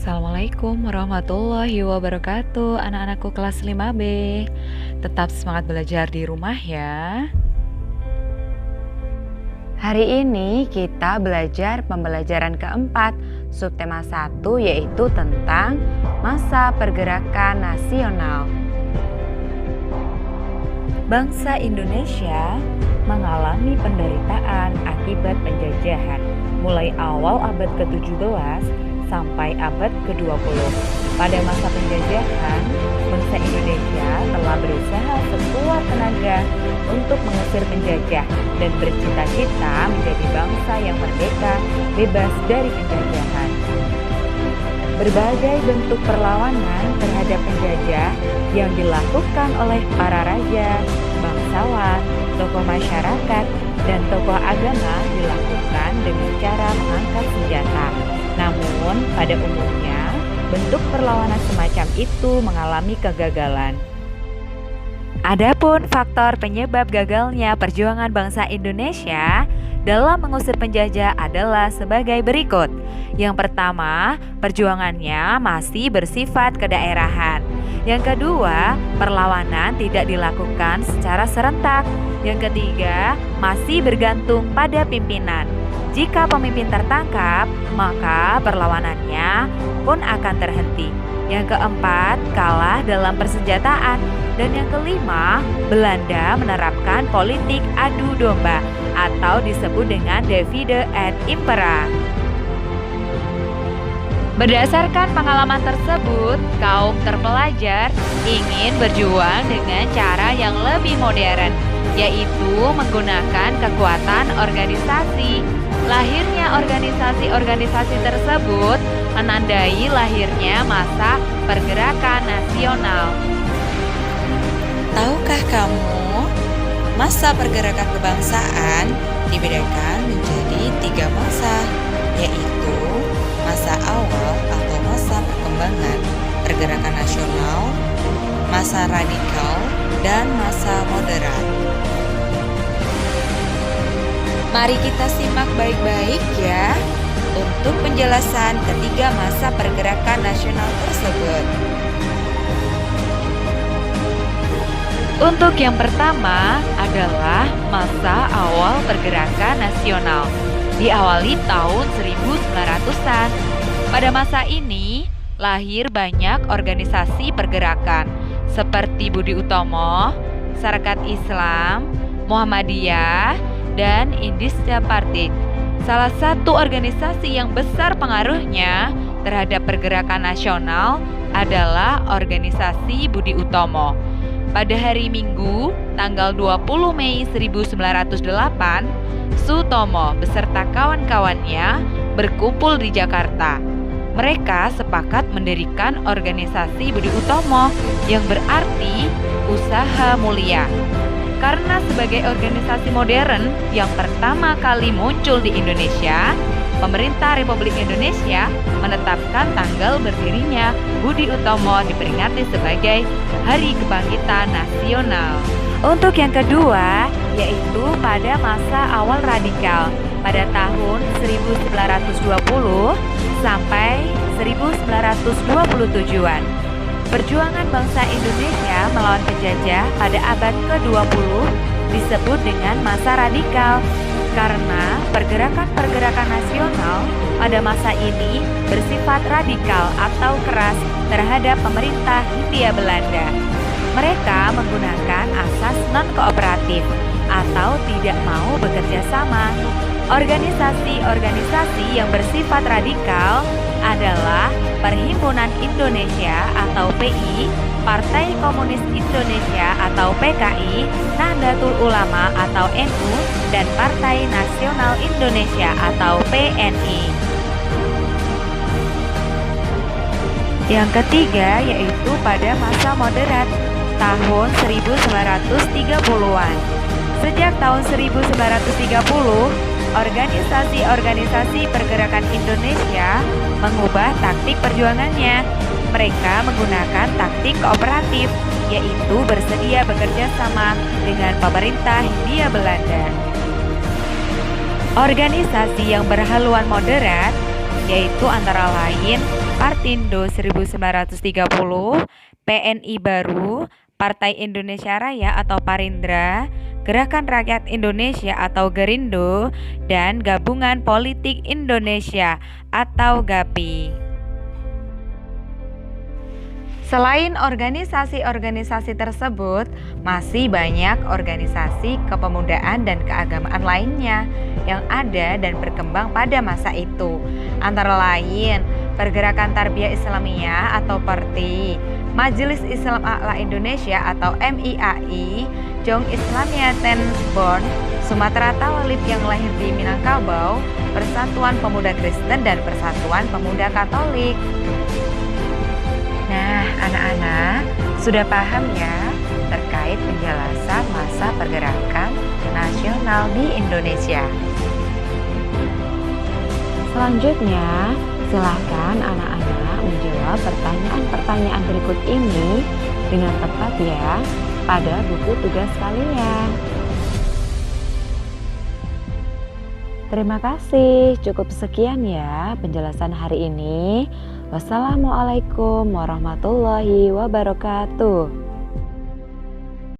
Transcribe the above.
Assalamualaikum warahmatullahi wabarakatuh. Anak-anakku kelas 5B. Tetap semangat belajar di rumah ya. Hari ini kita belajar pembelajaran keempat, subtema 1 yaitu tentang masa pergerakan nasional. Bangsa Indonesia mengalami penderitaan akibat penjajahan mulai awal abad ke-17 sampai abad ke-20. Pada masa penjajahan, bangsa Indonesia telah berusaha sekuat tenaga untuk mengusir penjajah dan bercita-cita menjadi bangsa yang merdeka, bebas dari penjajahan. Berbagai bentuk perlawanan terhadap penjajah yang dilakukan oleh para raja, bangsawan, tokoh masyarakat, dan tokoh agama dilakukan dengan cara mengangkat senjata. Namun, pada umumnya, bentuk perlawanan semacam itu mengalami kegagalan. Adapun faktor penyebab gagalnya perjuangan bangsa Indonesia dalam mengusir penjajah adalah sebagai berikut. Yang pertama, perjuangannya masih bersifat kedaerahan. Yang kedua, perlawanan tidak dilakukan secara serentak. Yang ketiga, masih bergantung pada pimpinan. Jika pemimpin tertangkap, maka perlawanannya pun akan terhenti. Yang keempat, kalah dalam persenjataan. Dan yang kelima, Belanda menerapkan politik adu domba atau disebut dengan divide et impera. Berdasarkan pengalaman tersebut, kaum terpelajar ingin berjuang dengan cara yang lebih modern, yaitu menggunakan kekuatan organisasi. Lahirnya organisasi-organisasi tersebut menandai lahirnya masa pergerakan nasional. Tahukah kamu, masa pergerakan kebangsaan dibedakan menjadi 3 masa, yaitu masa awal atau masa perkembangan pergerakan nasional, masa radikal, dan masa moderat. Mari kita simak baik-baik ya untuk penjelasan ketiga masa pergerakan nasional tersebut. Untuk yang pertama adalah masa awal pergerakan nasional, diawali tahun 1900-an. Pada masa ini, lahir banyak organisasi pergerakan seperti Budi Utomo, Sarekat Islam, Muhammadiyah, dan Indische Partij. Salah satu organisasi yang besar pengaruhnya terhadap pergerakan nasional adalah organisasi Budi Utomo. Pada hari Minggu, tanggal 20 Mei 1908, Sutomo beserta kawan-kawannya berkumpul di Jakarta. Mereka sepakat mendirikan organisasi Budi Utomo yang berarti usaha mulia. Karena sebagai organisasi modern yang pertama kali muncul di Indonesia, pemerintah Republik Indonesia menetapkan tanggal berdirinya Budi Utomo diperingati sebagai Hari Kebangkitan Nasional. Untuk yang kedua, yaitu pada masa awal radikal pada tahun 1920 sampai 1927-an. Perjuangan bangsa Indonesia melawan penjajah pada abad ke-20 disebut dengan masa radikal karena pergerakan-pergerakan nasional pada masa ini bersifat radikal atau keras terhadap pemerintah Hindia Belanda. Mereka menggunakan asas non-kooperatif atau tidak mau bekerja sama. Organisasi-organisasi yang bersifat radikal adalah Perhimpunan Indonesia atau PI, Partai Komunis Indonesia atau PKI, Nahdlatul Ulama atau NU, dan Partai Nasional Indonesia atau PNI. Yang ketiga yaitu pada masa moderat tahun 1930-an. Sejak tahun 1930, organisasi-organisasi pergerakan Indonesia mengubah taktik perjuangannya. Mereka menggunakan taktik kooperatif, yaitu bersedia bekerja sama dengan pemerintah Hindia Belanda. Organisasi yang berhaluan moderat yaitu antara lain Partindo 1930, PNI Baru, Partai Indonesia Raya atau Parindra, Gerakan Rakyat Indonesia atau Gerindo, dan Gabungan Politik Indonesia atau GAPI. Selain organisasi-organisasi tersebut, masih banyak organisasi kepemudaan dan keagamaan lainnya yang ada dan berkembang pada masa itu. Antara lain, Pergerakan Tarbiyah Islamiyah atau PERTI, Majelis Islam A'la Indonesia atau MIAI, Jong Islamiaten Bond, Sumatera Tawalib yang lahir di Minangkabau, Persatuan Pemuda Kristen dan Persatuan Pemuda Katolik. Nah, anak-anak sudah paham ya terkait penjelasan masa pergerakan nasional di Indonesia. Selanjutnya, silahkan anak-anak menjawab pertanyaan-pertanyaan berikut ini dengan tepat ya pada buku tugas kalian. Terima kasih, cukup sekian ya penjelasan hari ini. Wassalamualaikum warahmatullahi wabarakatuh.